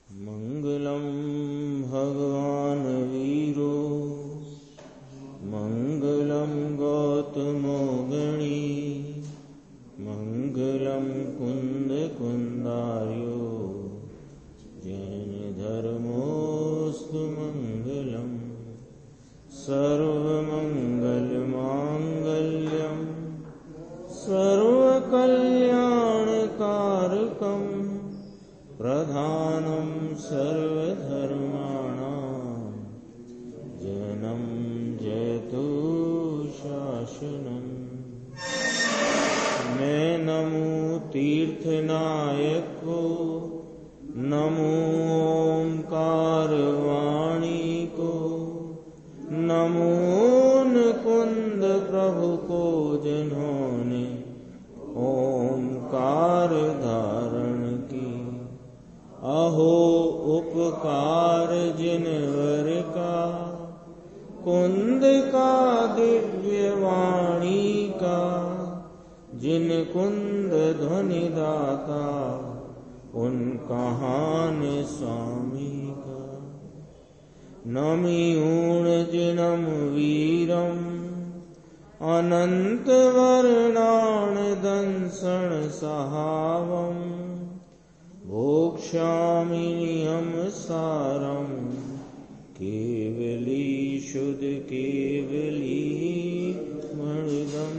मंगलम भगवान वीरो मंगलम गौतमो गणी मंगलम कुंद कुंदार्यो जैन धर्मोस्तु मंगलम सर्वमंगल मांगल्यम सर्वकल्याणकारकम प्रधानम सर्वधर्माणां जनम जयतु शासनम। मैं नमो तीर्थनायक को, नमो ओंकार वाणी को, नमो कुंद प्रभु को जिन्होंने ओंकार धारण की। अहो उपकार जिनवर का, कुंद का दिव्य वाणी का, जिन कुंद ध्वनि दाता उन कहान स्वामी का। नमि ऊण जिनम वीरम अनंत वर्णान दंसन सहावम भोक्ष्यामि नियम सारम केवली शुद्ध केवली मणिदम।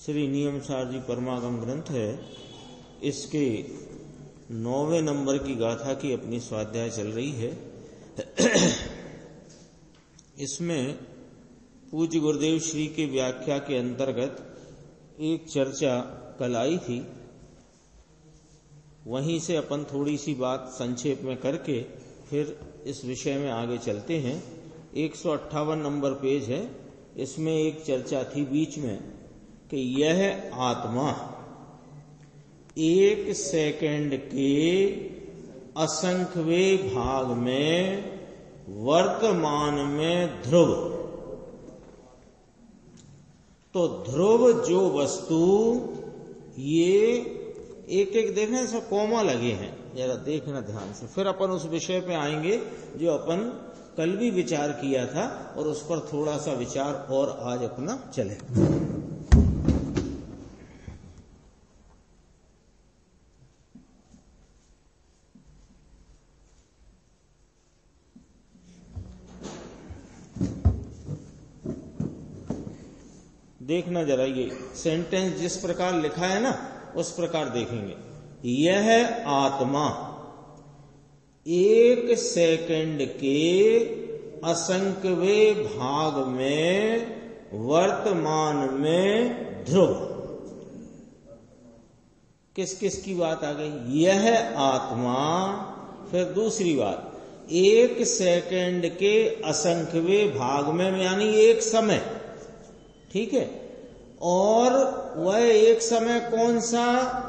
श्री नियम सार जी परमागम ग्रंथ है। इसके 9वें नंबर की गाथा की अपनी स्वाध्याय चल रही है। इसमें पूज्य गुरुदेव श्री के व्याख्या के अंतर्गत एक चर्चा कल आई थी, वहीं से अपन थोड़ी सी बात संक्षेप में करके फिर इस विषय में आगे चलते हैं। 158 नंबर पेज है। इसमें एक चर्चा थी बीच में कि यह आत्मा एक सेकंड के असंख्यवें भाग में वर्तमान में ध्रुव, तो ध्रुव जो वस्तु, ये एक एक देखें सब कोमा लगे हैं, जरा देखना ध्यान से, फिर अपन उस विषय पे आएंगे जो अपन कल भी विचार किया था और उस पर थोड़ा सा विचार और आज अपना चले। देखना जरा, ये सेंटेंस जिस प्रकार लिखा है ना उस प्रकार देखेंगे। यह आत्मा एक सेकंड के असंख्यवें भाग में वर्तमान में ध्रुव। किस किस की बात आ गई? यह आत्मा, फिर दूसरी बात, एक सेकंड के असंख्यवें भाग में, यानी एक समय, ठीक है। और वह एक समय कौन सा?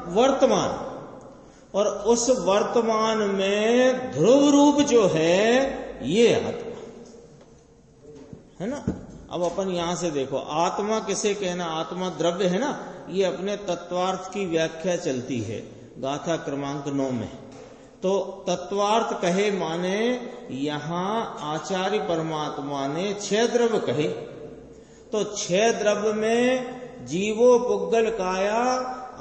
वर्तमान। और उस वर्तमान में ध्रुव रूप जो है ये आत्मा है ना। अब अपन यहां से देखो, आत्मा किसे कहना? आत्मा द्रव्य है ना। ये अपने तत्वार्थ की व्याख्या चलती है गाथा क्रमांक 9 में। तो तत्वार्थ कहे माने यहां आचार्य परमात्मा ने 6 द्रव्य कहे। तो 6 द्रव्य में जीवो पुग्गल काया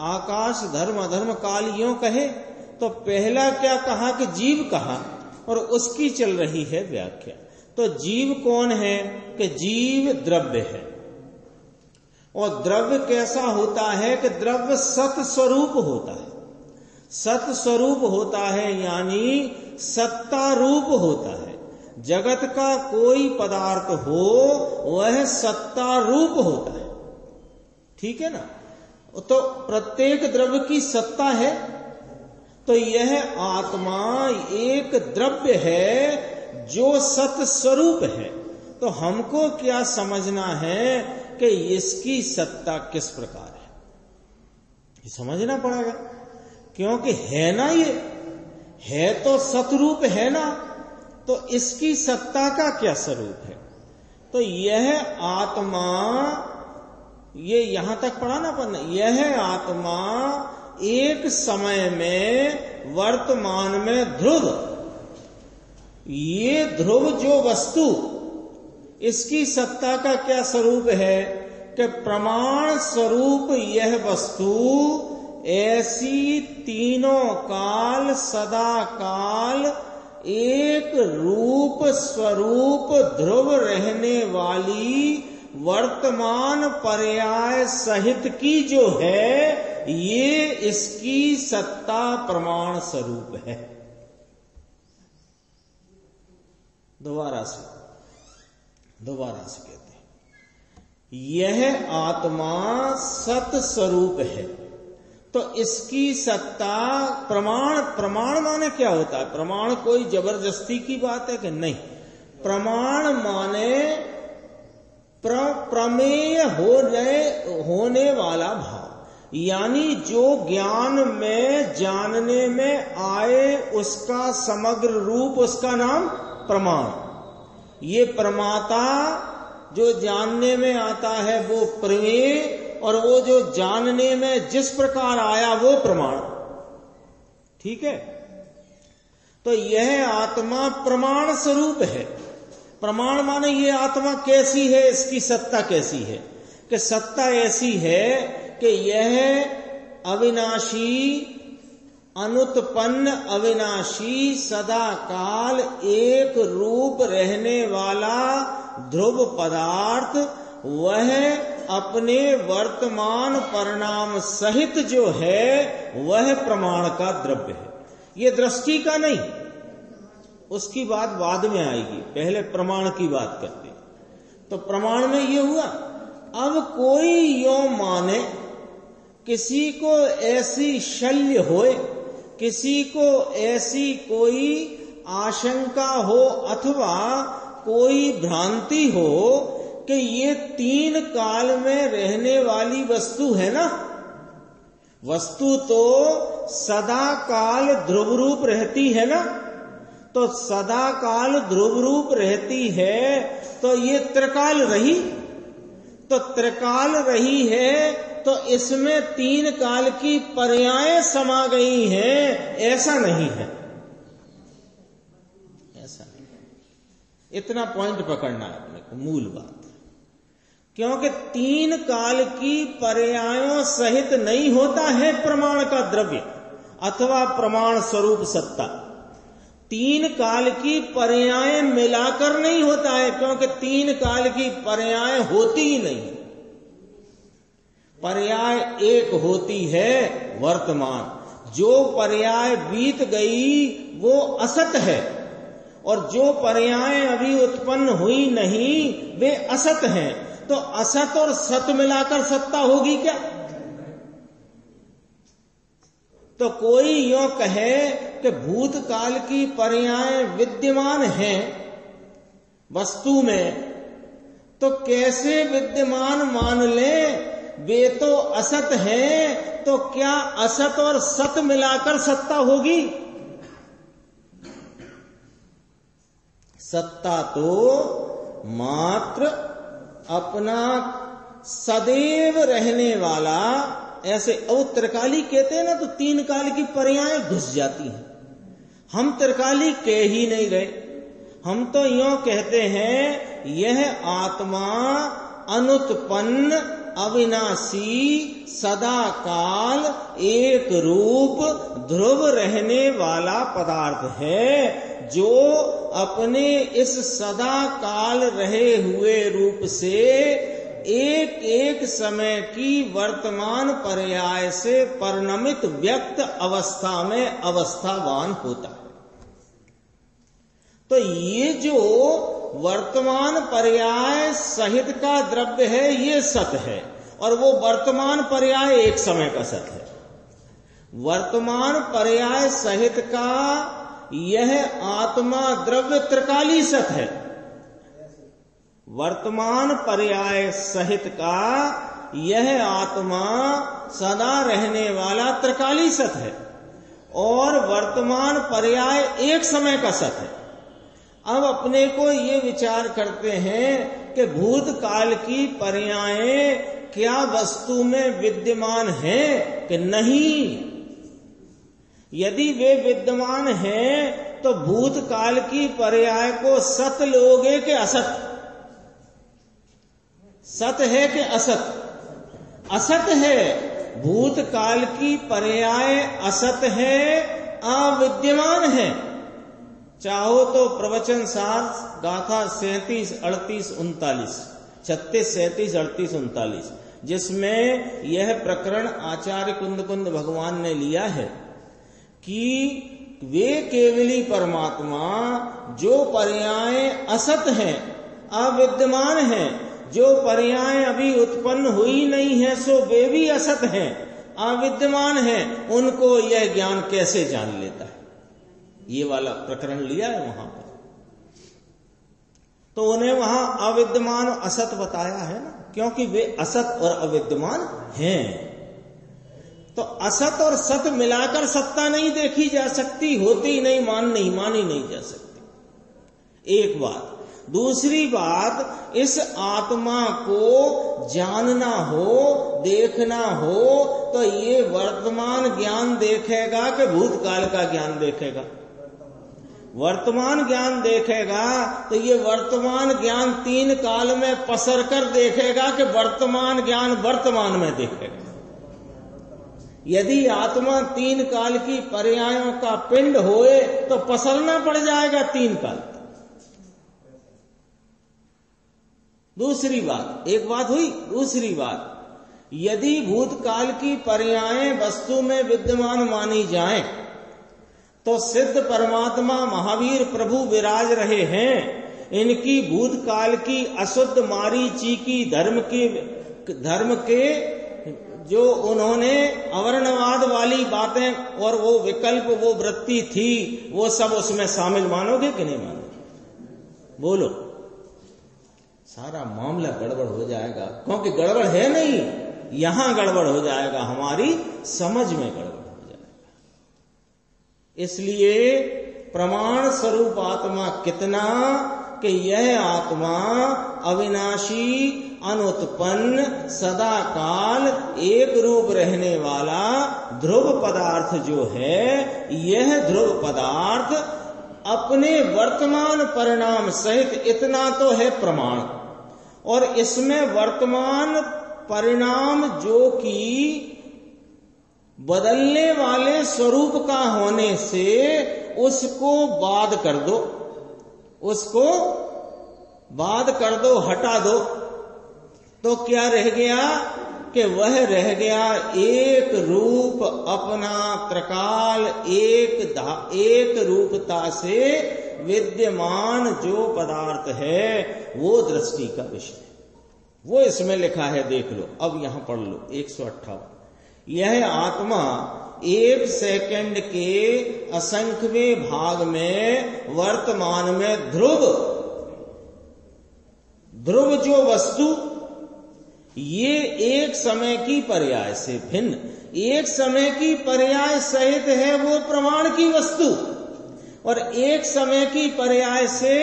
आकाश धर्म अधर्म काल यूं कहे। तो पहला क्या कहा कि जीव कहा, और उसकी चल रही है व्याख्या। तो जीव कौन है? कि जीव द्रव्य है। और द्रव्य कैसा होता है? कि द्रव्य सत स्वरूप होता है। सत स्वरूप होता है यानी सत्ता रूप होता है। जगत का कोई पदार्थ हो वह सत्ता रूप होता है, ठीक है ना। तो प्रत्येक द्रव्य की सत्ता है। तो यह आत्मा एक द्रव्य है जो सत स्वरूप है। तो हमको क्या समझना है कि इसकी सत्ता किस प्रकार है, ये समझना पड़ेगा। क्योंकि है ना, ये है तो सतरूप है ना, तो इसकी सत्ता का क्या स्वरूप है? तो यह आत्मा, ये यहां तक पढ़ा ना अपन, यह आत्मा एक समय में वर्तमान में ध्रुव, ये ध्रुव जो वस्तु, इसकी सत्ता का क्या स्वरूप है कि प्रमाण स्वरूप यह वस्तु ऐसी तीनों काल सदा काल एक रूप स्वरूप ध्रुव रहने वाली वर्तमान पर्याय सहित की जो है, ये इसकी सत्ता प्रमाण स्वरूप है। दोबारा से कहते हैं, यह आत्मा सत स्वरूप है, तो इसकी सत्ता प्रमाण माने क्या होता है? प्रमाण कोई जबरदस्ती की बात है कि नहीं। प्रमाण माने प्रमेय होने वाला भाव, यानी जो ज्ञान में जानने में आए उसका समग्र रूप, उसका नाम प्रमाण। ये प्रमाता जो जानने में आता है वो प्रमेय, और वो जो जानने में जिस प्रकार आया वो प्रमाण। ठीक है, तो यह आत्मा प्रमाण स्वरूप है। प्रमाण माने ये आत्मा कैसी है, इसकी सत्ता कैसी है? कि सत्ता ऐसी है कि यह अविनाशी, अनुत्पन्न अविनाशी, सदा काल एक रूप रहने वाला ध्रुव पदार्थ, वह अपने वर्तमान परिणाम सहित जो है वह प्रमाण का द्रव्य है। ये दृष्टि का नहीं, उसकी बात बाद में आएगी, पहले प्रमाण की बात करते। तो प्रमाण में ये हुआ। अब कोई यो माने, किसी को ऐसी शल्य होए, किसी को ऐसी कोई आशंका हो अथवा कोई भ्रांति हो कि ये तीन काल में रहने वाली वस्तु है ना। वस्तु तो सदा काल ध्रुव रूप रहती है ना, तो सदा काल ध्रुव रूप रहती है, तो ये त्रिकाल रही। तो त्रिकाल रही है तो इसमें तीन काल की पर्याय समा गई हैं, ऐसा नहीं है, ऐसा नहीं है। इतना पॉइंट पकड़ना है अपने को, मूल बात। क्योंकि तीन काल की पर्यायों सहित नहीं होता है प्रमाण का द्रव्य अथवा प्रमाण स्वरूप सत्ता। तीन काल की पर्याय मिलाकर नहीं होता है, क्योंकि तीन काल की पर्याय होती ही नहीं। पर्याय एक होती है वर्तमान। जो पर्याय बीत गई वो असत है, और जो पर्याय अभी उत्पन्न हुई नहीं वे असत हैं। तो असत और सत मिलाकर सत्ता होगी क्या? तो कोई यो कहे कि भूतकाल की पर्याय विद्यमान हैं वस्तु में, तो कैसे विद्यमान मान लें? वे तो असत हैं, तो क्या असत और सत मिलाकर सत्ता होगी? सत्ता तो मात्र अपना सदैव रहने वाला, ऐसे त्रिकाली कहते हैं ना, तो तीन काल की पर्याय घुस जाती हैं। हम त्रिकाली कह ही नहीं रहे, हम तो यूं कहते हैं यह आत्मा अनुत्पन्न अविनाशी सदा काल एक रूप ध्रुव रहने वाला पदार्थ है, जो अपने इस सदा काल रहे हुए रूप से एक एक समय की वर्तमान पर्याय से परिणमित व्यक्त अवस्था में अवस्थावान होता है। तो ये जो वर्तमान पर्याय सहित का द्रव्य है ये सत है, और वो वर्तमान पर्याय एक समय का सत है। वर्तमान पर्याय सहित का यह आत्मा द्रव्य त्रिकाली सत है। वर्तमान पर्याय सहित का यह आत्मा सदा रहने वाला त्रिकाली सत है, और वर्तमान पर्याय एक समय का सत है। अब अपने को ये विचार करते हैं कि भूतकाल की पर्यायें क्या वस्तु में विद्यमान हैं कि नहीं? यदि वे विद्यमान हैं तो भूतकाल की पर्याय को सत लोगे कि असत? सत है कि असत? असत है। भूतकाल की पर्याय असत है, अविद्यमान है। चाहो तो प्रवचन सार गाथा 37, 38, 39, 36, 37, 38, 39, जिसमें यह प्रकरण आचार्य कुंद भगवान ने लिया है कि वे केवली परमात्मा जो पर्याय असत हैं, अविद्यमान हैं, जो पर्याय अभी उत्पन्न हुई नहीं है सो वे भी असत हैं, अविद्यमान हैं, उनको यह ज्ञान कैसे जान लेता है? ये वाला प्रकरण लिया है वहां पर। तो उन्हें वहां अविद्यमान असत बताया है ना, क्योंकि वे असत और अविद्यमान हैं। तो असत और सत मिलाकर सत्ता नहीं देखी जा सकती, होती नहीं, मानी नहीं जा सकती। एक बात। दूसरी बात, इस आत्मा को जानना हो, देखना हो तो ये वर्तमान ज्ञान देखेगा कि भूतकाल का ज्ञान देखेगा? वर्तमान ज्ञान देखेगा तो ये वर्तमान ज्ञान 3 काल में पसर कर देखेगा कि वर्तमान ज्ञान वर्तमान में देखेगा। यदि आत्मा 3 काल की पर्यायों का पिंड होए तो पसरना पड़ जाएगा 3 काल। दूसरी बात, एक बात हुई। दूसरी बात, यदि भूतकाल की पर्यायें वस्तु में विद्यमान मानी जाएं तो सिद्ध परमात्मा महावीर प्रभु विराज रहे हैं, इनकी भूतकाल की अशुद्ध मारीची की धर्म के जो उन्होंने अवर्णवाद वाली बातें और वो विकल्प, वो वृत्ति थी, वो सब उसमें शामिल मानोगे कि नहीं मानोगे? बोलो। सारा मामला गड़बड़ हो जाएगा, क्योंकि गड़बड़ है नहीं, यहां गड़बड़ हो जाएगा, हमारी समझ में गड़बड़ हो जाएगा। इसलिए प्रमाण स्वरूप आत्मा कितना कि यह आत्मा अविनाशी, अनुत्पन्न, सदा काल एक रूप रहने वाला ध्रुव पदार्थ जो है, यह ध्रुव पदार्थ अपने वर्तमान परिणाम सहित इतना तो है प्रमाण, और इसमें वर्तमान परिणाम जो कि बदलने वाले स्वरूप का होने से उसको बाद कर दो, उसको बाद कर दो, हटा दो, तो क्या रह गया कि वह रह गया एक रूप, अपना त्रिकाल, एक रूपता से विद्यमान जो पदार्थ है वो दृष्टि का विषय। वो इसमें लिखा है, देख लो। अब यहां पढ़ लो 158। यह आत्मा 1 सेकंड के असंख्यवें भाग में वर्तमान में ध्रुव जो वस्तु, ये एक समय की पर्याय से भिन्न, एक समय की पर्याय सहित है वो प्रमाण की वस्तु, और एक समय की पर्याय से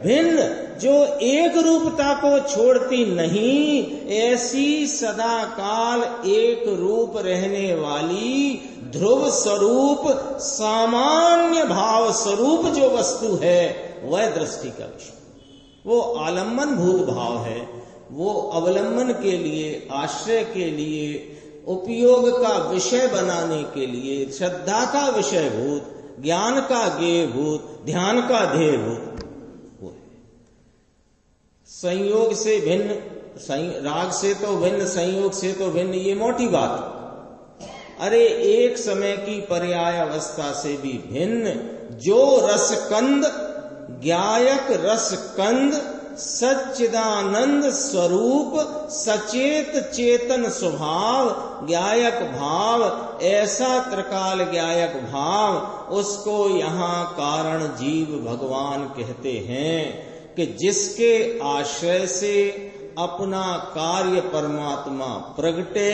भिन्न जो एक रूपता को छोड़ती नहीं, ऐसी सदा काल एक रूप रहने वाली ध्रुव स्वरूप, सामान्य भाव स्वरूप जो वस्तु है वह दृष्टि का विषय। वो आलम्बन भूत भाव है, वो अवलंबन के लिए, आश्रय के लिए, उपयोग का विषय बनाने के लिए, श्रद्धा का विषय भूत, ज्ञान का ज्ञेय भूत, ध्यान का ध्येय भूत। संयोग से भिन्न, राग से तो भिन्न, संयोग से तो भिन्न, ये मोटी बात। अरे एक समय की पर्याय अवस्था से भी भिन्न जो रसकंद, ज्ञायक रसकंद, सच्चिदानंद स्वरूप, सचेत चेतन स्वभाव, ज्ञायक भाव, ऐसा त्रिकाल ज्ञायक भाव, उसको यहाँ कारण जीव भगवान कहते हैं कि जिसके आश्रय से अपना कार्य परमात्मा प्रगटे,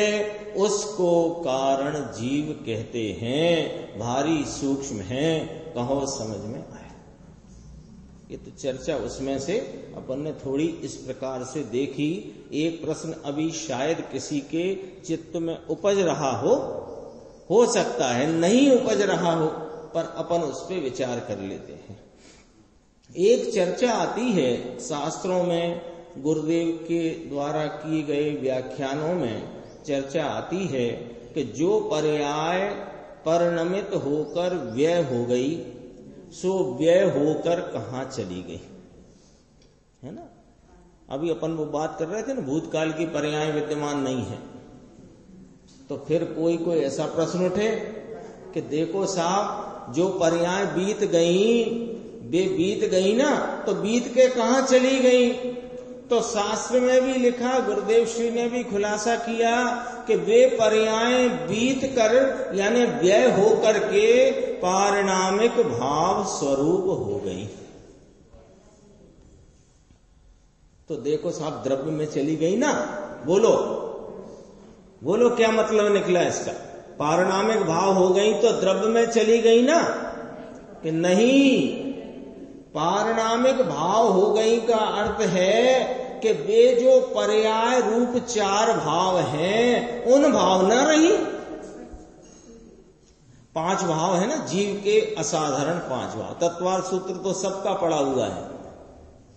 उसको कारण जीव कहते हैं। भारी सूक्ष्म है, कहो समझ में आए। ये तो चर्चा उसमें से अपन ने थोड़ी इस प्रकार से देखी। एक प्रश्न अभी शायद किसी के चित्त में उपज रहा हो हो सकता है नहीं उपज रहा हो, पर अपन उस पर विचार कर लेते हैं। एक चर्चा आती है शास्त्रों में, गुरुदेव के द्वारा किए गए व्याख्यानों में चर्चा आती है कि जो पर्याय परिणमित होकर व्यय हो गई सो व्यय होकर कहाँ चली गई, है ना। अभी अपन वो बात कर रहे थे ना, भूतकाल की पर्याय विद्यमान नहीं है। तो फिर कोई ऐसा प्रश्न उठे कि देखो साहब, जो पर्याय बीत गई वे बीत गई ना, तो बीत के कहाँ चली गई। तो शास्त्र में भी लिखा, गुरुदेव श्री ने भी खुलासा किया कि वे पर्याय बीत कर यानी व्यय हो करके पारिणामिक भाव स्वरूप हो गई। तो देखो साहब, द्रव्य में चली गई ना। बोलो बोलो क्या मतलब निकला इसका। पारिणामिक भाव हो गई तो द्रव्य में चली गई ना कि नहीं। पारिणामिक भाव हो गई का अर्थ है कि वे जो पर्याय रूप 4 भाव हैं उन भाव न रही। 5 भाव है ना, जीव के असाधारण 5 भाव। तत्वार्थ सूत्र तो सबका पड़ा हुआ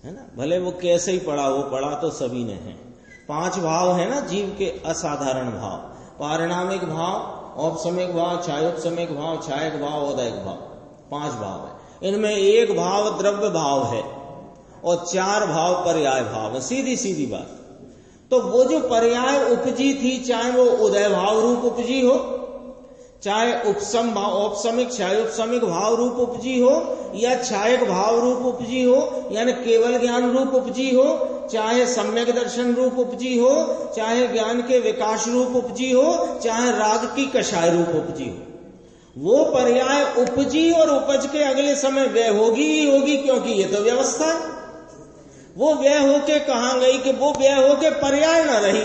है ना, भले वो कैसे ही पड़ा हो, पड़ा तो सभी ने है। 5 भाव है ना जीव के असाधारण भाव, पारिणामिक भाव, औपसमिक भाव, छायोपसमिक भाव, छायक भाव, औदयिक भाव, 5 भाव है। इनमें 1 भाव द्रव्य भाव है और 4 भाव पर्याय भाव है। सीधी सीधी बात। तो वो जो पर्याय उपजी थी, चाहे वो उदय भाव रूप उपजी हो, चाहे उपसम भाव, औपसमिक छायोपसमिक भाव रूप उपजी हो, या छायक भाव रूप उपजी हो, यानी केवल ज्ञान रूप उपजी हो, चाहे सम्यक दर्शन रूप उपजी हो, चाहे ज्ञान के विकास रूप उपजी हो, चाहे राग की कषाय रूप उपजी हो, वो पर्याय उपजी और उपज के अगले समय व्यय होगी ही होगी, क्योंकि ये तो व्यवस्था है। वो व्यय होके कहां गई कि वो व्यय होके पर्याय न रही।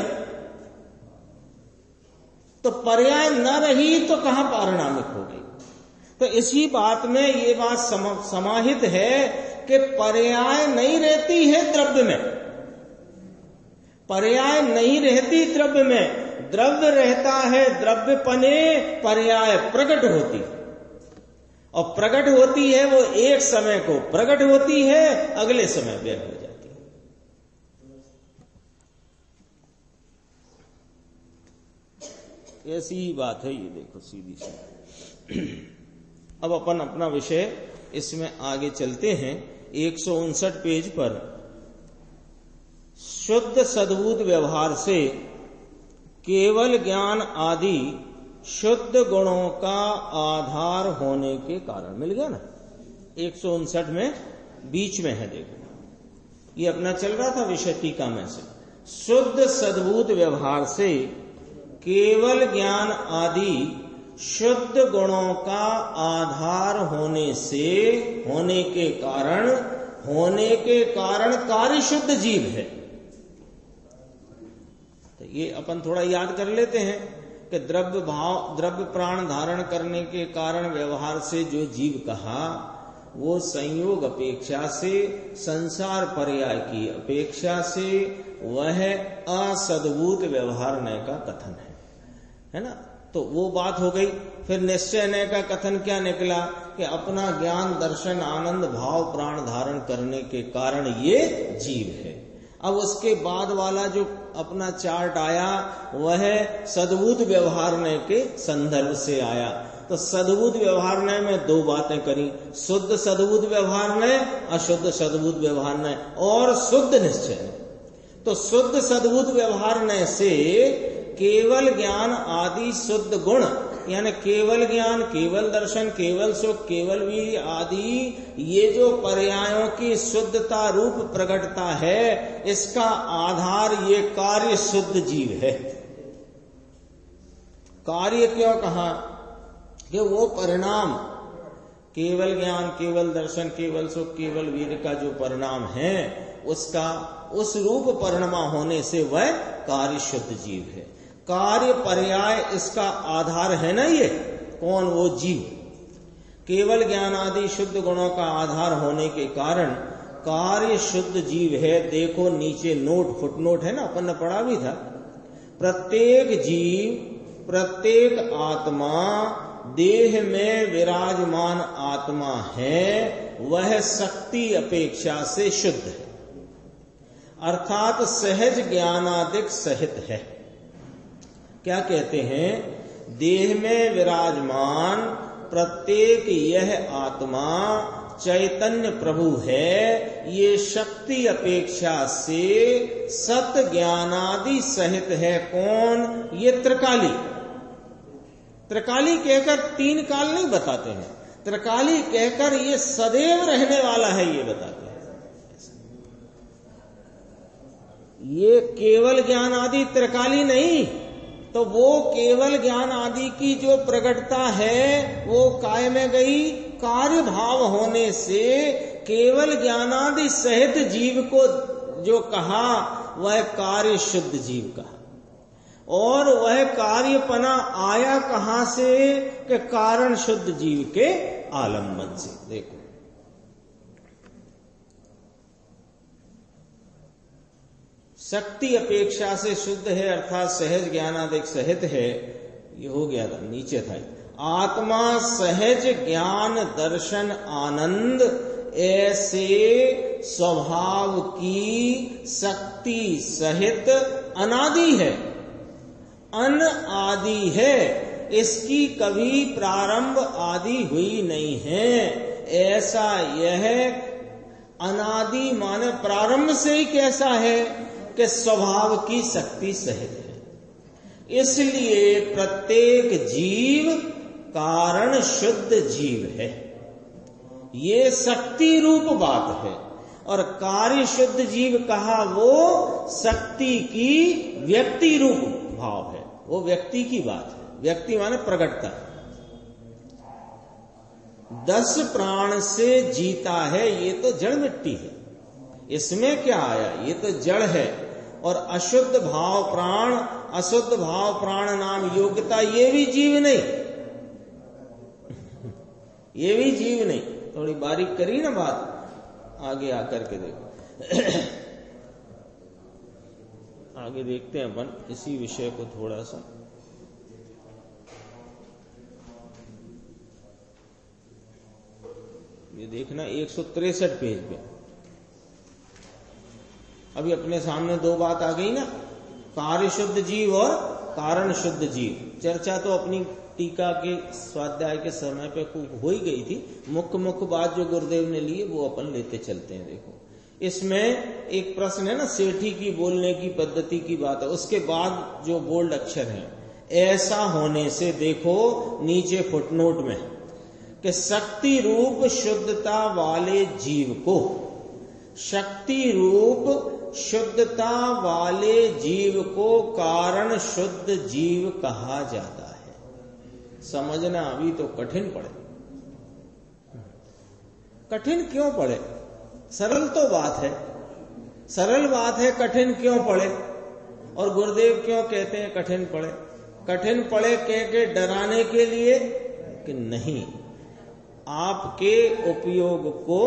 तो पर्याय न रही तो कहां पारिणामिक हो गई। तो इसी बात में ये बात समाहित है कि पर्याय नहीं रहती है द्रव्य में, पर्याय नहीं रहती द्रव्य में, द्रव्य रहता है द्रव्य पने, पर्याय प्रकट होती और प्रकट होती है वो एक समय को प्रकट होती है, अगले समय व्यय हो जाती है। ऐसी ही बात है ये, देखो सीधी सी। अब अपन अपना विषय इसमें आगे चलते हैं। 159 पेज पर शुद्ध सद्भूत व्यवहार से केवल ज्ञान आदि शुद्ध गुणों का आधार होने के कारण, मिल गया ना 159 में, बीच में है देखो, ये अपना चल रहा था विषय टीका में से। शुद्ध सद्भूत व्यवहार से केवल ज्ञान आदि शुद्ध गुणों का आधार होने से, होने के कारण कार्य शुद्ध जीव है। तो ये अपन थोड़ा याद कर लेते हैं कि द्रव्य प्राण धारण करने के कारण व्यवहार से जो जीव कहा, वो संयोग अपेक्षा से, संसार पर्याय की अपेक्षा से वह असद्भूत व्यवहार नय का कथन है ना। तो वो बात हो गई। फिर निश्चय नय का कथन क्या निकला कि अपना ज्ञान दर्शन आनंद भाव प्राण धारण करने के कारण ये जीव है। अब उसके बाद वाला जो अपना चार्ट आया वह सद्भूत व्यवहार नय के संदर्भ से आया। तो सद्भूत व्यवहार नय में 2 बातें करी, शुद्ध सद्भूत व्यवहार नय, अशुद्ध सद्भूत व्यवहार नय और शुद्ध निश्चय नय। तो शुद्ध सद्भूत व्यवहार नय से केवल ज्ञान आदि शुद्ध गुण, यानी केवल ज्ञान, केवल दर्शन, केवल सुख, केवल वीर्य आदि ये जो पर्यायों की शुद्धता रूप प्रकटता है, इसका आधार ये कार्य शुद्ध जीव है। कार्य क्यों कहा कि वो परिणाम केवल ज्ञान, केवल दर्शन, केवल सुख, केवल वीर्य का जो परिणाम है, उसका उस रूप परिणमा होने से वह कार्य शुद्ध जीव है। कार्य पर्याय इसका आधार है ना। ये कौन? वो जीव। केवल ज्ञान आदि शुद्ध गुणों का आधार होने के कारण कार्य शुद्ध जीव है। देखो नीचे नोट, फुटनोट है ना, अपन ने पढ़ा भी था। प्रत्येक जीव प्रत्येक आत्मा देह में विराजमान आत्मा है, वह शक्ति अपेक्षा से शुद्ध है, अर्थात सहज ज्ञानादिक सहित है। क्या कहते हैं? देह में विराजमान प्रत्येक यह आत्मा चैतन्य प्रभु है, ये शक्ति अपेक्षा से सत ज्ञानादि सहित है। कौन? ये त्रिकाली। त्रिकाली कहकर तीन काल नहीं बताते हैं, त्रिकाली कहकर ये सदैव रहने वाला है ये बताते हैं। ये केवल ज्ञान आदि त्रिकाली नहीं, तो वो केवल ज्ञान आदि की जो प्रकटता है वो काय में गई? कार्य भाव होने से केवल ज्ञानादि सहित जीव को जो कहा वह कार्य शुद्ध जीव कहा। और वह कार्यपना आया कहां से? कि कारण शुद्ध जीव के आलम्बन से। देखो, शक्ति अपेक्षा से शुद्ध है, अर्थात सहज ज्ञानादिक सहित है। ये हो गया था, नीचे था। आत्मा सहज ज्ञान दर्शन आनंद ऐसे स्वभाव की शक्ति सहित अनादि है, अनादि है, इसकी कभी प्रारंभ आदि हुई नहीं है। ऐसा यह अनादि माने प्रारंभ से ही कैसा है? कि स्वभाव की शक्ति सहित है। इसलिए प्रत्येक जीव कारण शुद्ध जीव है, ये शक्ति रूप बात है। और कार्य शुद्ध जीव कहा वो शक्ति की व्यक्ति रूप भाव है, वो व्यक्ति की बात है। व्यक्ति माने प्रकटता। 10 प्राण से जीता है, ये तो जड़ मिट्टी है, इसमें क्या आया? ये तो जड़ है। और अशुद्ध भाव प्राण, अशुद्ध भाव प्राण नाम योग्यता, ये भी जीव नहीं, ये भी जीव नहीं। थोड़ी बारीक करी ना बात, आगे आकर के देखो। आगे देखते हैं अपन इसी विषय को थोड़ा सा। ये देखना 163 पेज पे। अभी अपने सामने दो बात आ गई ना, कार्य शुद्ध जीव और कारण शुद्ध जीव। चर्चा तो अपनी टीका के स्वाध्याय के समय पे हो ही गई थी। मुख्य बात जो गुरुदेव ने ली वो अपन लेते चलते हैं। देखो, इसमें एक प्रश्न है ना, सेठी की बोलने की पद्धति की बात है, उसके बाद जो बोल्ड अक्षर है, ऐसा होने से देखो नीचे फुटनोट में कि शक्ति रूप शुद्धता वाले जीव को, शक्ति रूप शुद्धता वाले जीव को कारण शुद्ध जीव कहा जाता है। समझना अभी तो कठिन पड़े। कठिन क्यों पड़े? सरल तो बात है, सरल बात है, कठिन क्यों पड़े? और गुरुदेव क्यों कहते हैं कठिन पड़े? कठिन पड़े कह के डराने के लिए कि नहीं, आपके उपयोग को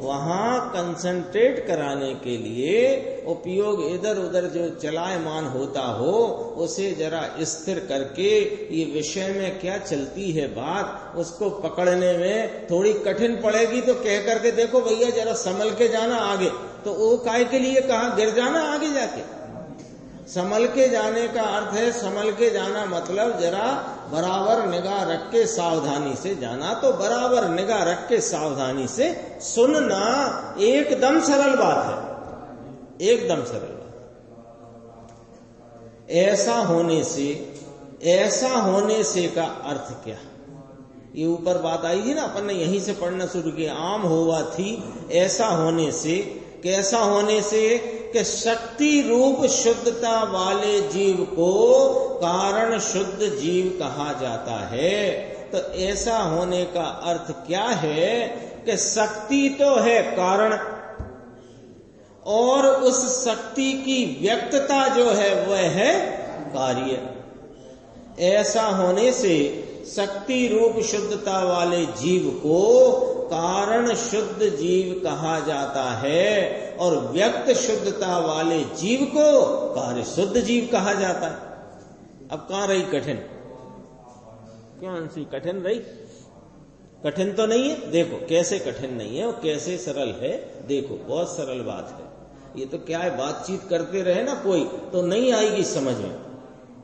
वहां कंसंट्रेट कराने के लिए, उपयोग इधर उधर जो चलायमान होता हो उसे जरा स्थिर करके ये विषय में क्या चलती है बात, उसको पकड़ने में थोड़ी कठिन पड़ेगी। तो कह करके देखो भैया जरा संभल के जाना आगे, तो वो काय के लिए कहा? गिर जाना आगे जाके। संभल के जाने का अर्थ है, संभल के जाना मतलब जरा बराबर निगाह रख के सावधानी से जाना। तो बराबर निगाह रख के सावधानी से सुनना एकदम सरल बात है, एकदम सरल बात। ऐसा होने से का अर्थ क्या? ये ऊपर बात आई थी ना, अपन ने यहीं से पढ़ना शुरू किया। आम होवा थी, ऐसा होने से, कैसा होने से? कि शक्ति रूप शुद्धता वाले जीव को कारण शुद्ध जीव कहा जाता है। तो ऐसा होने का अर्थ क्या है? कि शक्ति तो है कारण, और उस शक्ति की व्यक्तता जो है वह है कार्य। ऐसा होने से शक्ति रूप शुद्धता वाले जीव को कारण शुद्ध जीव कहा जाता है, और व्यक्त शुद्धता वाले जीव को कार्य शुद्ध जीव कहा जाता है। अब कहां रही कठिन? क्यों अंशी कठिन रही? कठिन तो नहीं है। देखो कैसे कठिन नहीं है और कैसे सरल है। देखो बहुत सरल बात है। ये तो क्या है, बातचीत करते रहे ना कोई तो नहीं आएगी समझ में।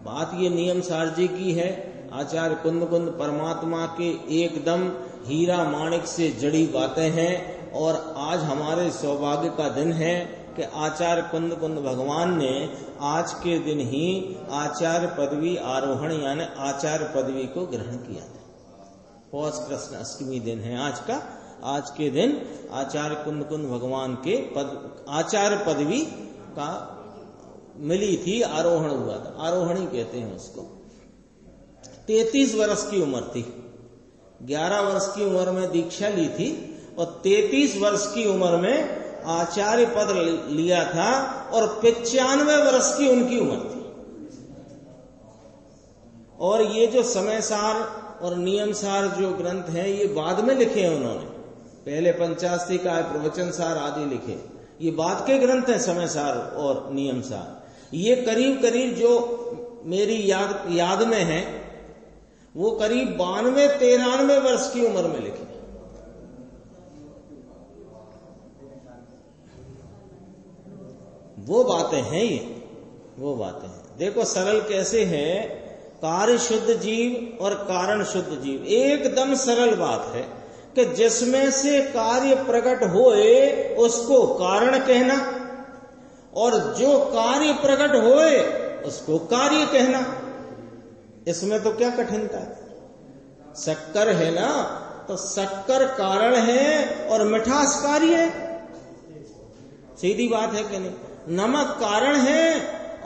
बात ये नियम सार जी की है। आचार्य कुंद कुंद परमात्मा के एकदम हीरा माणिक से जड़ी बातें हैं। और आज हमारे सौभाग्य का दिन है कि आचार्य कुंद कुंद भगवान ने आज के दिन ही आचार्य पदवी आरोहण यानी आचार्य पदवी को ग्रहण किया था। पौष कृष्ण अष्टमी दिन है आज का। आज के दिन आचार्य कुंद कुंद भगवान के आचार्य पदवी का मिली थी, आरोहण हुआ था। आरोहण ही कहते हैं उसको। 33 वर्ष की उम्र थी। 11 वर्ष की उम्र में दीक्षा ली थी और 33 वर्ष की उम्र में आचार्य पद लिया था और 95 वर्ष की उनकी उम्र थी। और ये जो समय सार और नियम सार जो ग्रंथ हैं ये बाद में लिखे हैं उन्होंने। पहले पंचास्ती का प्रवचन सार आदि लिखे, ये बाद के ग्रंथ हैं समय सार और नियम सार। ये करीब करीब जो मेरी याद में है वो करीब 92-93 वर्ष की उम्र में लिखे। वो बातें हैं ये, वो बातें हैं। देखो सरल कैसे है, कार्य शुद्ध जीव और कारण शुद्ध जीव। एकदम सरल बात है कि जिसमें से कार्य प्रकट होए उसको कारण कहना और जो कार्य प्रकट होए उसको कार्य कहना। इसमें तो क्या कठिनता है? शक्कर है ना, तो शक्कर कारण है और मिठास कार्य है। सीधी बात है कि नहीं? नमक कारण है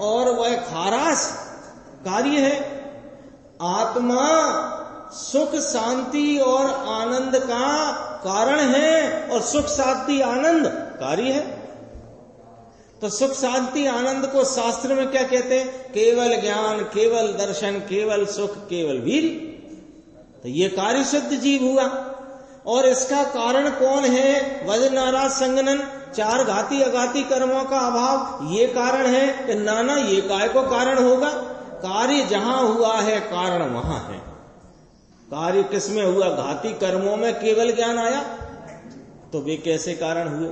और वह खारास कार्य है। आत्मा सुख शांति और आनंद का कारण है और सुख शांति आनंद कार्य है। तो सुख शांति आनंद को शास्त्र में क्या कहते हैं? केवल ज्ञान, केवल दर्शन, केवल सुख, केवल वीर। तो ये कार्य शुद्ध जीव हुआ। और इसका कारण कौन है? वजनाराज संगनन, 4 घाती अघाती कर्मों का अभाव, ये कारण है कि नाना ये काय को कारण होगा? कार्य जहां हुआ है कारण वहां है। कार्य किसमें हुआ? घाती कर्मों में केवल ज्ञान आया तो वे कैसे कारण हुए?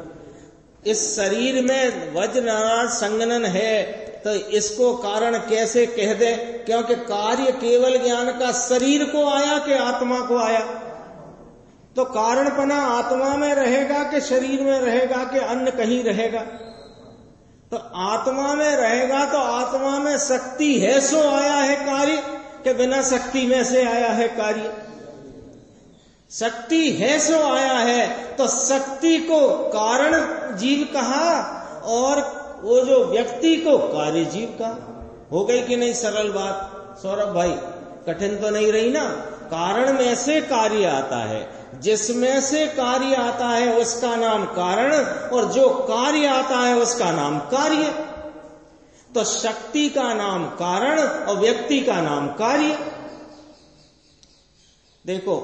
इस शरीर में वजनाराज संगनन है तो इसको कारण कैसे कह दे? क्योंकि कार्य केवल ज्ञान का शरीर को आया कि आत्मा को आया? तो कारणपना आत्मा में रहेगा कि शरीर में रहेगा कि अन्य कहीं रहेगा? तो आत्मा में रहेगा तो आत्मा में शक्ति है सो आया है कार्य, कि बिना शक्ति में से आया है कार्य? शक्ति है सो आया है तो शक्ति को कारण जीव कहा और वो जो व्यक्ति को कार्य जीव कहा। हो गई कि नहीं सरल बात? सौरभ भाई कठिन तो नहीं रही ना? कारण में से कार्य आता है, जिसमें से कार्य आता है उसका नाम कारण और जो कार्य आता है उसका नाम कार्य। तो शक्ति का नाम कारण और व्यक्ति का नाम कार्य। देखो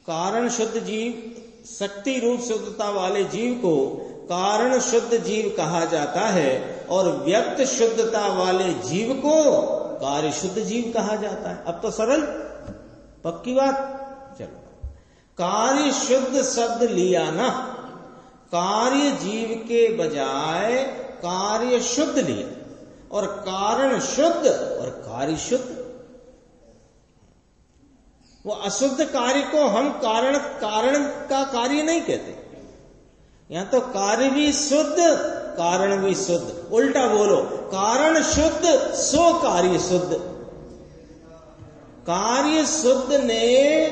कारण शुद्ध जीव, शक्ति रूप शुद्धता वाले जीव को कारण शुद्ध जीव कहा जाता है और व्यक्त शुद्धता वाले जीव को कार्य शुद्ध जीव कहा जाता है। अब तो सरल पक्की बात। चलो कार्य शुद्ध शब्द लिया ना, कार्य जीव के बजाय कार्य शुद्ध लिया और कारण शुद्ध और कार्य शुद्ध। वो अशुद्ध कार्य को हम कारण का कार्य नहीं कहते। यहां तो कार्य भी शुद्ध कारण भी शुद्ध। उल्टा बोलो, कारण शुद्ध सो कार्य शुद्ध। कार्य शुद्ध ने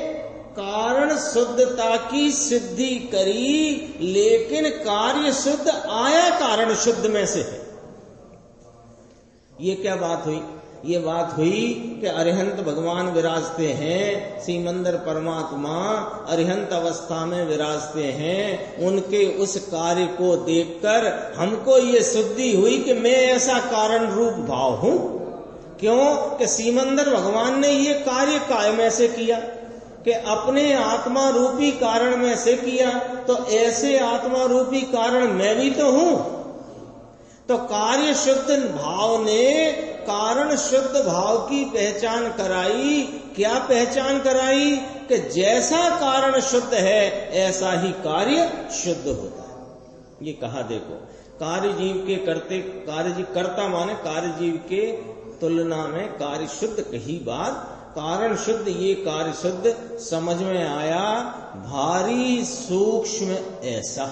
कारण शुद्धता की सिद्धि करी, लेकिन कार्य शुद्ध आया कारण शुद्ध में से है। ये क्या बात हुई? ये बात हुई कि अरिहंत भगवान विराजते हैं, सीमंदर परमात्मा अरिहंत अवस्था में विराजते हैं। उनके उस कार्य को देखकर हमको ये शुद्धि हुई कि मैं ऐसा कारण रूप भाव हूं। क्यों? कि सीमंदर भगवान ने ये कार्य काय में से किया कि अपने आत्मा रूपी कारण में से किया, तो ऐसे आत्मा रूपी कारण मैं भी तो हूं। तो कार्य शुद्ध भाव ने कारण शुद्ध भाव की पहचान कराई। क्या पहचान कराई? कि जैसा कारण शुद्ध है ऐसा ही कार्य शुद्ध होता है। ये कहा देखो, कार्य जीव के करते, कार्य जीव कर्ता माने कार्य जीव के तुलना में कार्य शुद्ध कही बात, कारण शुद्ध, ये कार्य शुद्ध समझ में आया। भारी सूक्ष्म ऐसा,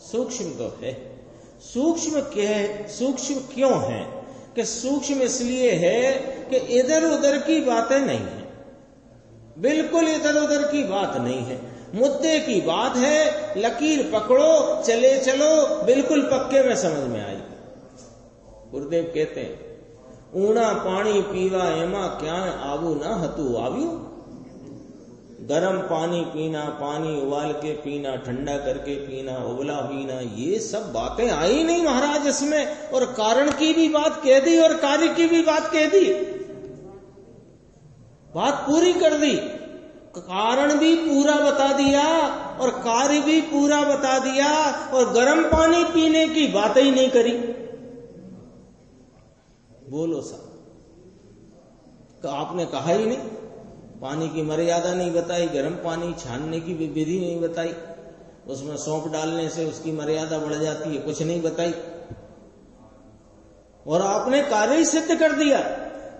सूक्ष्म तो है। सूक्ष्म क्या है? सूक्ष्म क्यों है? कि सूक्ष्म इसलिए है कि इधर उधर की बातें नहीं है, बिल्कुल इधर उधर की बात नहीं है, मुद्दे की बात है। लकीर पकड़ो, चले चलो, बिल्कुल पक्के में समझ में आई। गुरुदेव कहते हैं, ऊना पानी पीवा एमा क्या आबू ना हतु आव्यू। गरम पानी पीना, पानी उबाल के पीना, ठंडा करके पीना, उबला पीना, ये सब बातें आई नहीं महाराज इसमें। और कारण की भी बात कह दी और कार्य की भी बात कह दी, बात पूरी कर दी। कारण भी पूरा बता दिया और कार्य भी पूरा बता दिया, और गर्म पानी पीने की बात ही नहीं करी। बोलो साहब, आपने कहा ही नहीं, पानी की मर्यादा नहीं बताई, गर्म पानी छानने की विधि नहीं बताई, उसमें सौंफ डालने से उसकी मर्यादा बढ़ जाती है, कुछ नहीं बताई। और आपने कार्य ही सिद्ध कर दिया।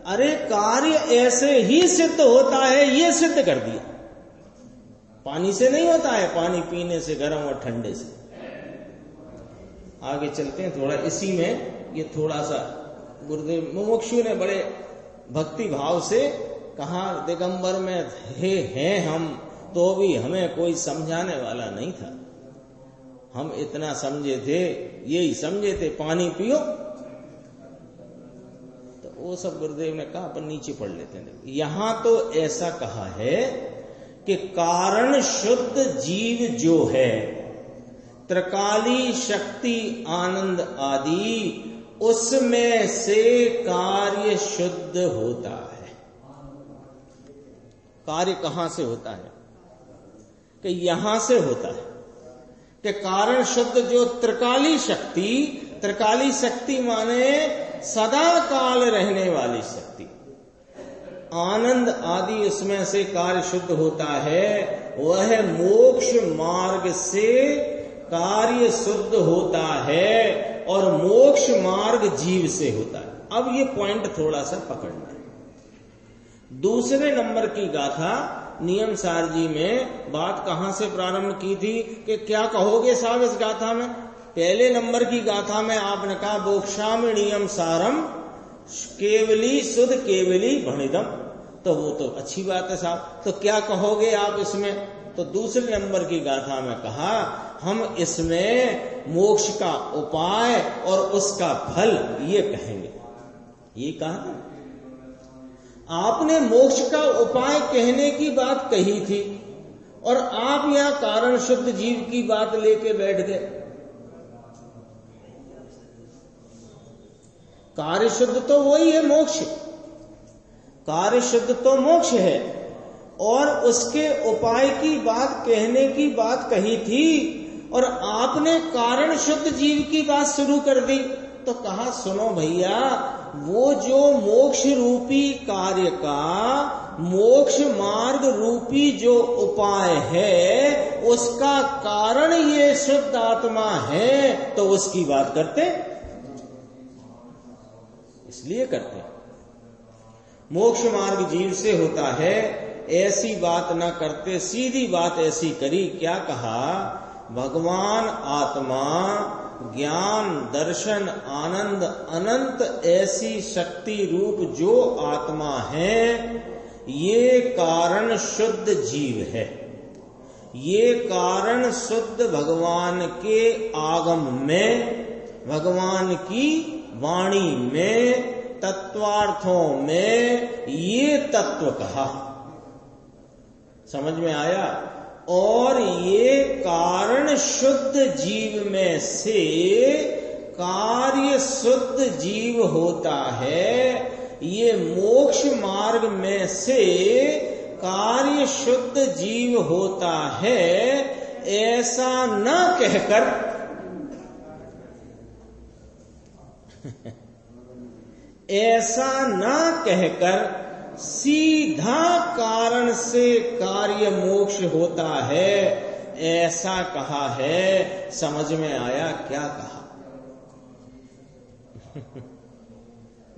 अरे कार्य ऐसे ही सिद्ध होता है, ये सिद्ध कर दिया। पानी से नहीं होता है, पानी पीने से, गर्म और ठंडे से। आगे चलते हैं थोड़ा इसी में। ये थोड़ा सा गुरुदेव मुमुक्षु ने बड़े भक्ति भाव से कहा, दिगंबर में हैं हम, तो भी हमें कोई समझाने वाला नहीं था। हम इतना समझे थे, यही समझे थे, पानी पियो। तो वो सब गुरुदेव ने कहा, अपन नीचे पढ़ लेते हैं। यहां तो ऐसा कहा है कि कारण शुद्ध जीव जो है, त्रिकाली शक्ति आनंद आदि, उसमें से कार्य शुद्ध होता है। कार्य कहां से होता है? कि यहां से होता है कि कारण शुद्ध जो त्रिकाली शक्ति, त्रिकाली शक्ति माने सदा काल रहने वाली शक्ति, आनंद आदि, उसमें से कार्य शुद्ध होता है। वह मोक्ष मार्ग से कार्य शुद्ध होता है, और मोक्ष मार्ग जीव से होता है। अब ये पॉइंट थोड़ा सा पकड़ना है। दूसरे नंबर की गाथा नियम सार जी में बात कहां से प्रारंभ की थी कि क्या कहोगे साहब इस गाथा में? पहले नंबर की गाथा में आपने कहा, बोक्षामि नियम सारम केवली सुध केवली भणिदम। तो वो तो अच्छी बात है साहब, तो क्या कहोगे आप इसमें? तो दूसरे नंबर की गाथा में कहा, हम इसमें मोक्ष का उपाय और उसका फल ये कहेंगे। ये कहा था आपने, मोक्ष का उपाय कहने की बात कही थी, और आप यहां कारण शुद्ध जीव की बात लेके बैठ गए। कार्य शुद्ध तो वही है मोक्ष, कार्य शुद्ध तो मोक्ष है, और उसके उपाय की बात कहने की बात कही थी, और आपने कारण शुद्ध जीव की बात शुरू कर दी। तो कहा, सुनो भैया, वो जो मोक्ष रूपी कार्य का, मोक्ष मार्ग रूपी जो उपाय है, उसका कारण ये शुद्ध आत्मा है, तो उसकी बात करते, इसलिए करते। मोक्ष मार्ग जीव से होता है, ऐसी बात ना करते, सीधी बात ऐसी करी। क्या कहा? भगवान आत्मा, ज्ञान, दर्शन, आनंद, अनंत ऐसी शक्ति रूप जो आत्मा है, ये कारण शुद्ध जीव है। ये कारण शुद्ध भगवान के आगम में, भगवान की वाणी में, तत्वार्थों में ये तत्व कहा। समझ में आया? और ये कारण शुद्ध जीव में से कार्य शुद्ध जीव होता है। ये मोक्ष मार्ग में से कार्य शुद्ध जीव होता है, ऐसा न कहकर ऐसा ना कहकर सीधा कारण से कार्य मोक्ष होता है, ऐसा कहा है। समझ में आया क्या कहा?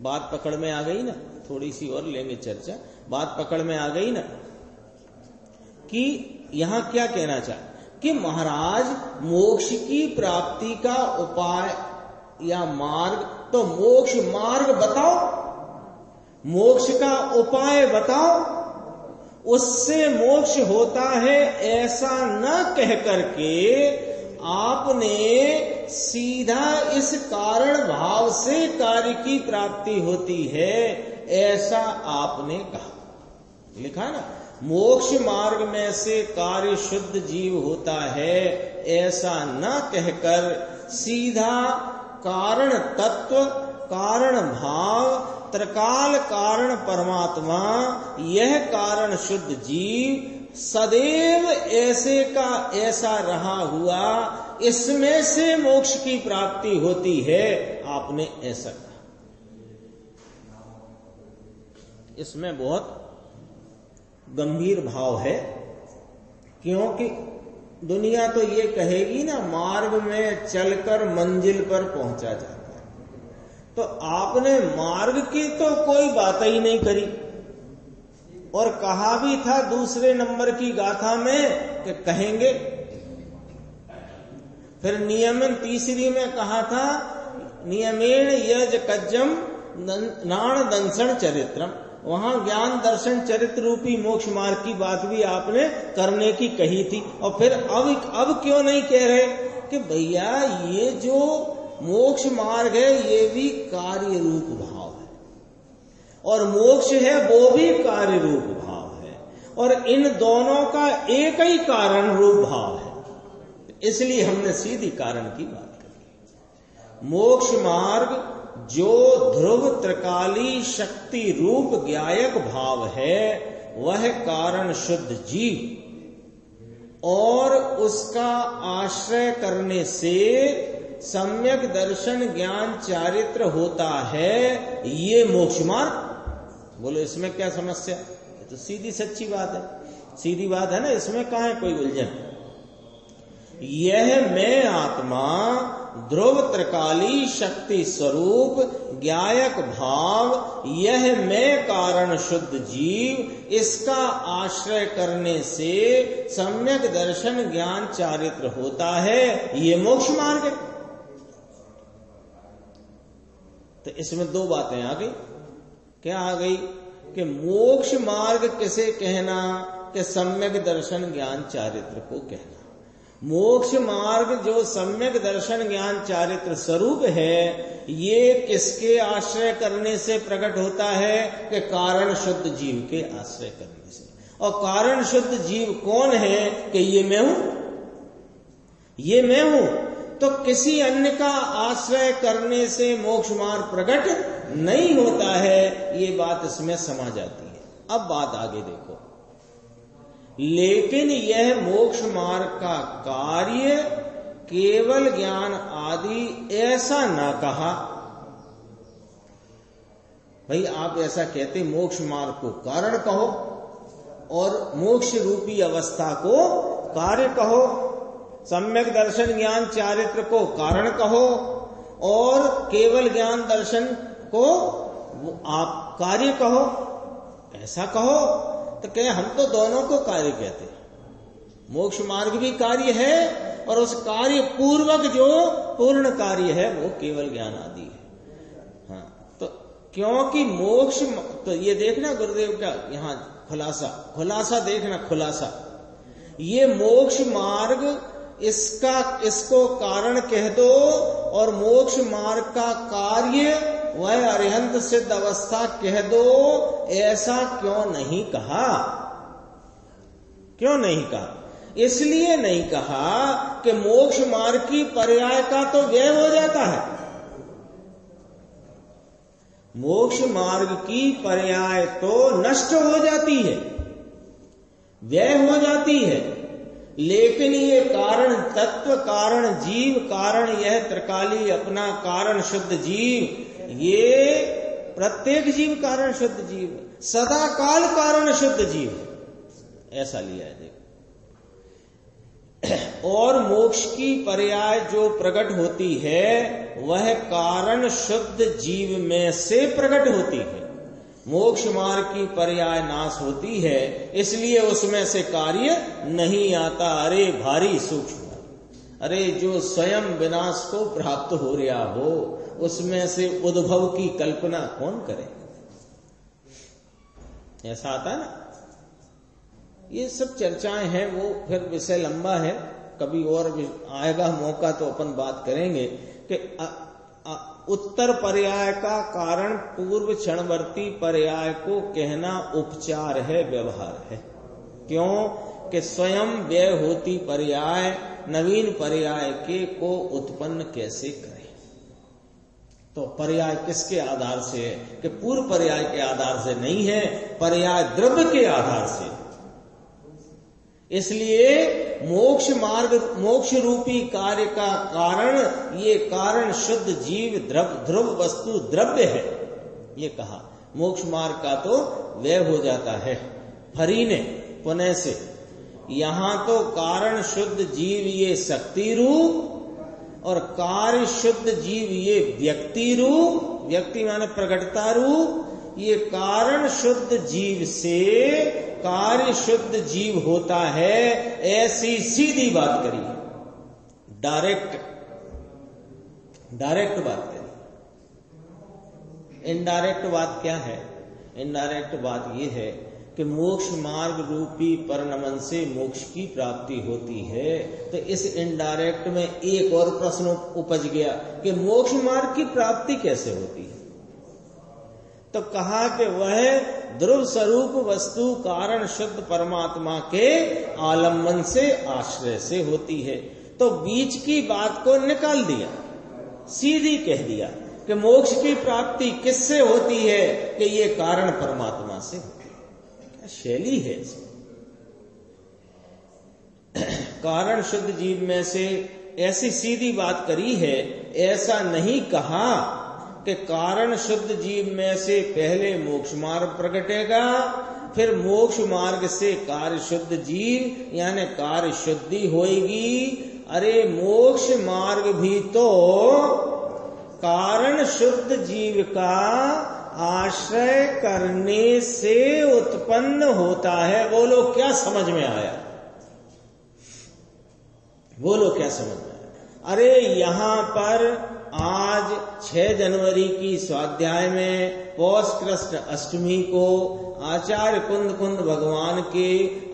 बात पकड़ में आ गई ना? थोड़ी सी और लेंगे चर्चा। बात पकड़ में आ गई ना कि यहां क्या कहना चाहे कि महाराज मोक्ष की प्राप्ति का उपाय या मार्ग, तो मोक्ष मार्ग बताओ, मोक्ष का उपाय बताओ, उससे मोक्ष होता है, ऐसा न कह करके आपने सीधा इस कारण भाव से कार्य की प्राप्ति होती है, ऐसा आपने कहा। लिखा ना, मोक्ष मार्ग में से कार्य शुद्ध जीव होता है, ऐसा न कहकर सीधा कारण तत्व, कारण भाव, त्रिकाल कारण परमात्मा, यह कारण शुद्ध जीव सदैव ऐसे का ऐसा रहा हुआ, इसमें से मोक्ष की प्राप्ति होती है, आपने ऐसा कहा। इसमें बहुत गंभीर भाव है, क्योंकि दुनिया तो ये कहेगी ना, मार्ग में चलकर मंजिल पर पहुंचा जाता है, तो आपने मार्ग की तो कोई बात ही नहीं करी, और कहा भी था दूसरे नंबर की गाथा में कि कहेंगे। फिर नियमन तीसरी में कहा था, नियमेण यज कज्जम नाण दंसन चरित्रम, वहां ज्ञान दर्शन चरित्र रूपी मोक्ष मार्ग की बात भी आपने करने की कही थी। और फिर अब क्यों नहीं कह रहे कि भैया ये जो मोक्ष मार्ग है ये भी कार्य रूप भाव है, और मोक्ष है वो भी कार्य रूप भाव है, और इन दोनों का एक ही कारण रूप भाव है। इसलिए हमने सीधी कारण की बात करी। मोक्ष मार्ग जो ध्रुव त्रिकाली शक्ति रूप ज्ञायक भाव है, वह कारण शुद्ध जीव और उसका आश्रय करने से सम्यक दर्शन ज्ञान चारित्र होता है, ये मोक्ष मार्ग। बोलो इसमें क्या समस्या? ये तो सीधी सच्ची बात है, सीधी बात है ना, इसमें कहां है कोई उलझन? यह मैं आत्मा ध्रुव त्रिकाली शक्ति स्वरूप ज्ञायक भाव, यह मैं कारण शुद्ध जीव, इसका आश्रय करने से सम्यक दर्शन ज्ञान चारित्र होता है, ये मोक्ष मार्ग है। तो इसमें दो बातें आ गई। क्या आ गई? कि मोक्ष मार्ग किसे कहना? कि सम्यक दर्शन ज्ञान चारित्र को कहना। मोक्ष मार्ग जो सम्यक दर्शन ज्ञान चारित्र स्वरूप है, ये किसके आश्रय करने से प्रकट होता है? कि कारण शुद्ध जीव के आश्रय करने से। और कारण शुद्ध जीव कौन है? कि ये मैं हूं, ये मैं हूं। तो किसी अन्य का आश्रय करने से मोक्ष मार्ग प्रकट नहीं होता है, ये बात इसमें समा जाती है। अब बात आगे देखो। लेकिन यह मोक्ष मार्ग का कार्य केवल ज्ञान आदि ऐसा ना कहा। भाई आप ऐसा कहते, मोक्ष मार्ग को कारण कहो और मोक्ष रूपी अवस्था को कार्य कहो, सम्यक दर्शन ज्ञान चारित्र को कारण कहो और केवल ज्ञान दर्शन को आप कार्य कहो, ऐसा कहो। तो कहे हम तो दोनों को कार्य कहते हैं। मोक्ष मार्ग भी कार्य है और उस कार्य पूर्वक जो पूर्ण कार्य है वो केवल ज्ञान आदि है। हाँ, तो क्योंकि मोक्ष, तो ये देखना गुरुदेव का यहाँ खुलासा देखना, खुलासा। ये मोक्ष मार्ग इसको कारण कह दो और मोक्ष मार्ग का कार्य वह अरिहंत सिद्ध अवस्था कह दो, ऐसा क्यों नहीं कहा? क्यों नहीं कहा? इसलिए नहीं कहा कि मोक्ष मार्ग की पर्याय का तो व्यय हो जाता है। मोक्ष मार्ग की पर्याय तो नष्ट हो जाती है, व्यय हो जाती है। लेकिन ये कारण तत्व, कारण जीव, कारण यह त्रिकाली अपना कारण शुद्ध जीव, ये प्रत्येक जीव कारण शुद्ध जीव, सदा काल कारण शुद्ध जीव, ऐसा लिया है। देखो, और मोक्ष की पर्याय जो प्रकट होती है वह कारण शुद्ध जीव में से प्रकट होती है। मोक्ष मार्ग की पर्याय नाश होती है, इसलिए उसमें से कार्य नहीं आता। अरे भारी सूक्ष्म, अरे जो स्वयं विनाश को प्राप्त हो रहा हो उसमें से उद्भव की कल्पना कौन करे? ऐसा आता ना। ये सब चर्चाएं हैं, वो फिर विषय लंबा है, कभी और आएगा मौका तो अपन बात करेंगे कि उत्तर पर्याय का कारण पूर्व क्षणवर्ती पर्याय को कहना उपचार है, व्यवहार है। क्यों कि स्वयं व्यय होती पर्याय नवीन पर्याय के को उत्पन्न कैसे करे? तो पर्याय किसके आधार से है? कि पूर्व पर्याय के आधार से नहीं है, पर्याय द्रव्य के आधार से। इसलिए मोक्ष मार्ग, मोक्ष रूपी कार्य का कारण, ये कारण शुद्ध जीव ध्रुव वस्तु द्रव्य है। ये कहा मोक्ष मार्ग का तो व्यय हो जाता है। फरी ने पुनः से, यहां तो कारण शुद्ध जीव ये शक्ति रूप और कार्य शुद्ध जीव ये व्यक्ति रूप, व्यक्ति माने प्रकटता रूप, ये कारण शुद्ध जीव से कार्य शुद्ध जीव होता है। ऐसी सीधी बात करी, डायरेक्ट बात करी। इनडायरेक्ट बात क्या है? इनडायरेक्ट बात यह है कि मोक्ष मार्ग रूपी परिणमन से मोक्ष की प्राप्ति होती है। तो इस इनडायरेक्ट में एक और प्रश्न उपज गया कि मोक्ष मार्ग की प्राप्ति कैसे होती है? तो कहा कि वह ध्रुव स्वरूप वस्तु कारण शुद्ध परमात्मा के आलम्बन से, आश्रय से होती है। तो बीच की बात को निकाल दिया, सीधी कह दिया कि मोक्ष की प्राप्ति किससे होती है? कि ये कारण परमात्मा से होती है। क्या शैली है इसमें? कारण शुद्ध जीव में से ऐसी सीधी बात करी है। ऐसा नहीं कहा कि कारण शुद्ध जीव में से पहले मोक्ष मार्ग प्रकटेगा, फिर मोक्ष मार्ग से कार्य शुद्ध जीव यानी कार्य शुद्धि होएगी। अरे मोक्ष मार्ग भी तो कारण शुद्ध जीव का आश्रय करने से उत्पन्न होता है। बोलो क्या समझ में आया? बोलो क्या समझ में आया? अरे यहां पर आज 6 जनवरी की स्वाध्याय में पौष कृष्ण अष्टमी को आचार्य कुंद भगवान के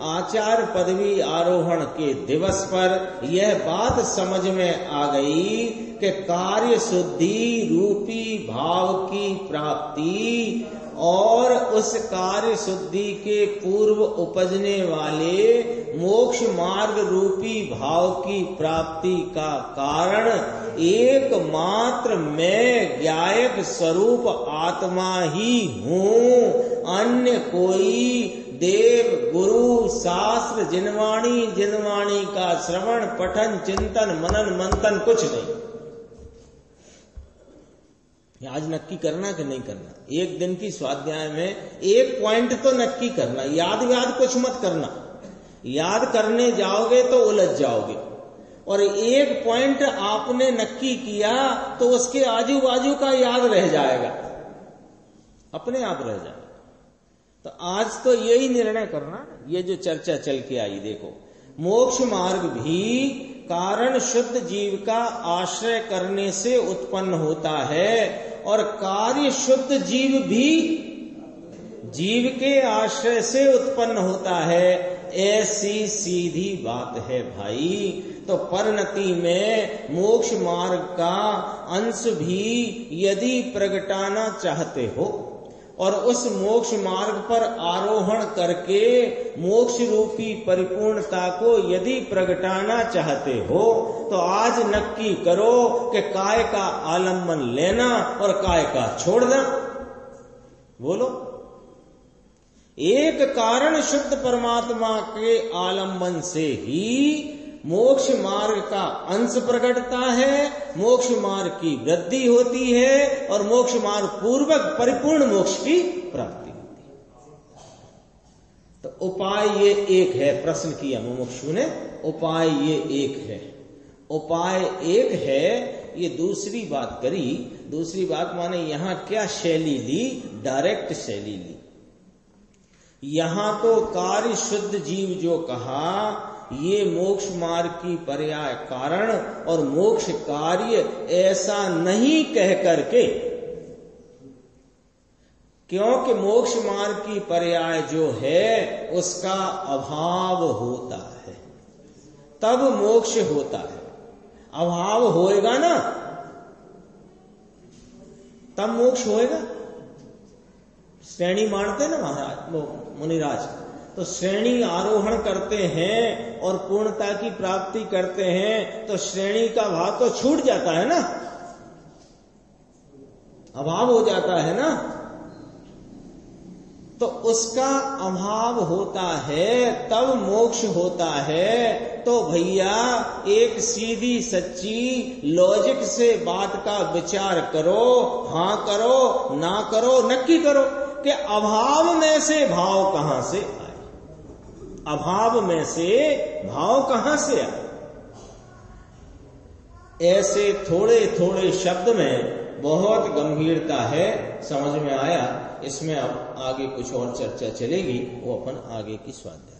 आचार्य पदवी आरोहण के दिवस पर यह बात समझ में आ गई कि कार्य शुद्धि रूपी भाव की प्राप्ति और उस कार्य शुद्धि के पूर्व उपजने वाले मोक्ष मार्ग रूपी भाव की प्राप्ति का कारण एकमात्र मैं ज्ञायक स्वरूप आत्मा ही हूँ। अन्य कोई देव गुरु शास्त्र जिनवाणी का श्रवण पठन चिंतन मनन मंथन कुछ नहीं। आज नक्की करना कि नहीं करना? एक दिन की स्वाध्याय में एक पॉइंट तो नक्की करना, याद कुछ मत करना। याद करने जाओगे तो उलझ जाओगे। और एक पॉइंट आपने नक्की किया तो उसके आजू बाजू का याद रह जाएगा, अपने आप रह जाएगा। तो आज तो यही निर्णय करना, ये जो चर्चा चल के आई। देखो, मोक्ष मार्ग भी कारण शुद्ध जीव का आश्रय करने से उत्पन्न होता है और कार्य शुद्ध जीव भी जीव के आश्रय से उत्पन्न होता है। ऐसी सीधी बात है भाई। तो परिणति में मोक्ष मार्ग का अंश भी यदि प्रगटाना चाहते हो और उस मोक्ष मार्ग पर आरोहण करके मोक्ष रूपी परिपूर्णता को यदि प्रगटाना चाहते हो तो आज नक्की करो कि काय का आलम्बन लेना और काय का छोड़ना। बोलो, एक कारण शुद्ध परमात्मा के आलंबन से ही मोक्ष मार्ग का अंश प्रकटता है, मोक्ष मार्ग की वृद्धि होती है और मोक्ष मार्ग पूर्वक परिपूर्ण मोक्ष की प्राप्ति होती है। तो उपाय ये एक है, प्रश्न किया मुमुक्षु ने, उपाय ये एक है, उपाय एक है। ये दूसरी बात करी, दूसरी बात माने यहां क्या शैली ली, डायरेक्ट शैली ली। यहां तो कार्य शुद्ध जीव जो कहा, ये मोक्ष मार्ग की पर्याय कारण और मोक्ष कार्य ऐसा नहीं कह करके, क्योंकि मोक्ष मार्ग की पर्याय जो है उसका अभाव होता है, तब मोक्ष होता है। अभाव होएगा ना तब मोक्ष होएगा। श्रेणी मानते ना महाराज मुनिराज, तो श्रेणी आरोहण करते हैं और पूर्णता की प्राप्ति करते हैं तो श्रेणी का भाव तो छूट जाता है ना, अभाव हो जाता है ना, तो उसका अभाव होता है तब मोक्ष होता है। तो भैया एक सीधी सच्ची लॉजिक से बात का विचार करो, हाँ करो ना करो, नक्की करो कि अभाव में से भाव कहां से आए, अभाव में से भाव कहां से आए। ऐसे थोड़े थोड़े शब्द में बहुत गंभीरता है, समझ में आया। इसमें अब आगे कुछ और चर्चा चलेगी, वो अपन आगे की स्वाध्याय